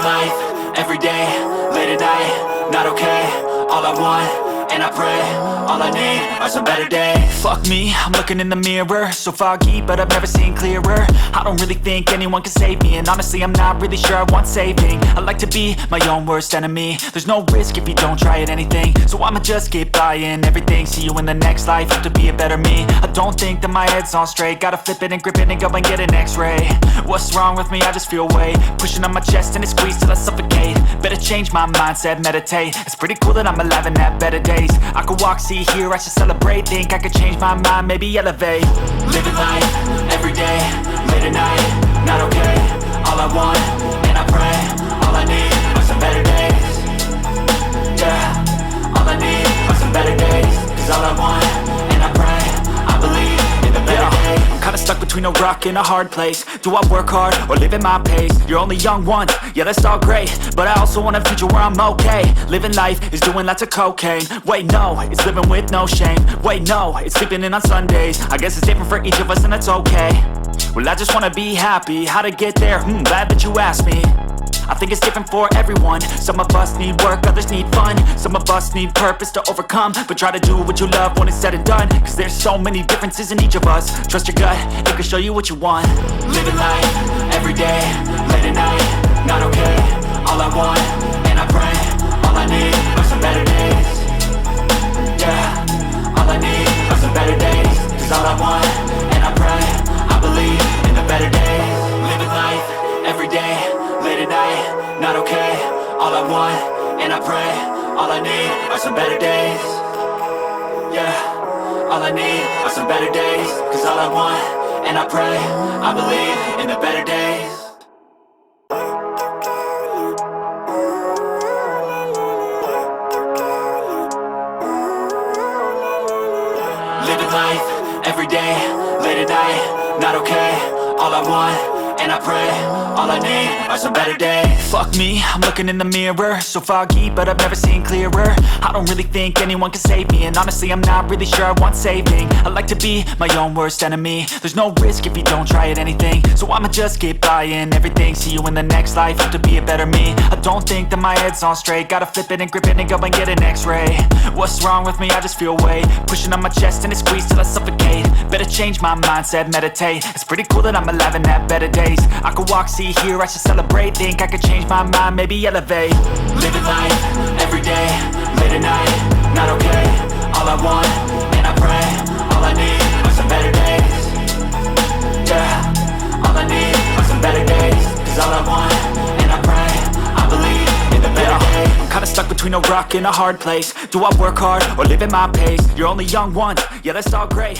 life, everyday, late at night, not okay. All I want, and I pray, all I need are some better days. Fuck me, I'm looking in the mirror, so foggy, but I've never seen clearer. I don't really think anyone can save me, and honestly I'm not really sure I want saving. I like to be my own worst enemy. There's no risk if you don't try at anything, so I'ma just keep buying everything. See you in the next life, have to be a better me. I don't think that my head's on straight, gotta flip it and grip it and go and get an x-ray. What's wrong with me? I just feel weight pushing on my chest and it squeezes till I suffocate. Better change my mindset, meditate. It's pretty cool that I'm alive and have better days. I could walk, see, hear, I should celebrate. Think I could change my mind, maybe elevate. Living life, everyday, late at night, not okay. All I want, and I pray, all I need are some better days. Yeah, all I need are some better days. Cause all I want, and I pray, I believe in the better days. I'm kinda stuck between a rock and a hard place. Do I work hard or live at my pace? You're only young once, yeah that's all great, but I also want a future where I'm okay. Living life is doing lots of cocaine. Wait no, it's living with no shame. Wait no, it's sleeping in on Sundays. I guess it's different for each of us and that's okay. Well I just wanna be happy, how to get there? Glad that you asked me. I think it's different for everyone. Some of us need work, others need fun. Some of us need purpose to overcome. But try to do what you love when it's said and done. Cause there's so many differences in each of us. Trust your gut, it can show you what you want. Living life, everyday, late at night, not okay. All I want, and I pray, all I need are some better days. Yeah, all I need are some better days. Cause all I want, and I pray, I believe in the better days. Living life, everyday, late at night, not okay. All I want, and I pray, all I need are some better days. Yeah, all I need are some better days. Cause all I want, and I pray, I believe in the better days. Living life, everyday, late at night, not okay. All I want, and I pray, all I need are some better days. Fuck me, I'm looking in the mirror, so foggy, but I've never seen clearer. I don't really think anyone can save me, and honestly I'm not really sure I want saving. I like to be my own worst enemy. There's no risk if you don't try at anything, so I'ma just keep buying everything. See you in the next life, have to be a better me. I don't think that my head's on straight, gotta flip it and grip it and go and get an x-ray. What's wrong with me? I just feel weight pushing on my chest and it squeezes till I suffocate. Better change my mindset, meditate. It's pretty cool that I'm alive and have better days. I could walk, see, hear, I should celebrate. Think I could change my mind, maybe elevate. Living life, everyday, late at night, not okay. All I want, and I pray, all I need are some better days. Yeah, all I need are some better days. Cause all I want, and I pray, I believe in the better days. I'm kinda stuck between a rock and a hard place. Do I work hard or live at my pace? You're only young once, yeah that's all great,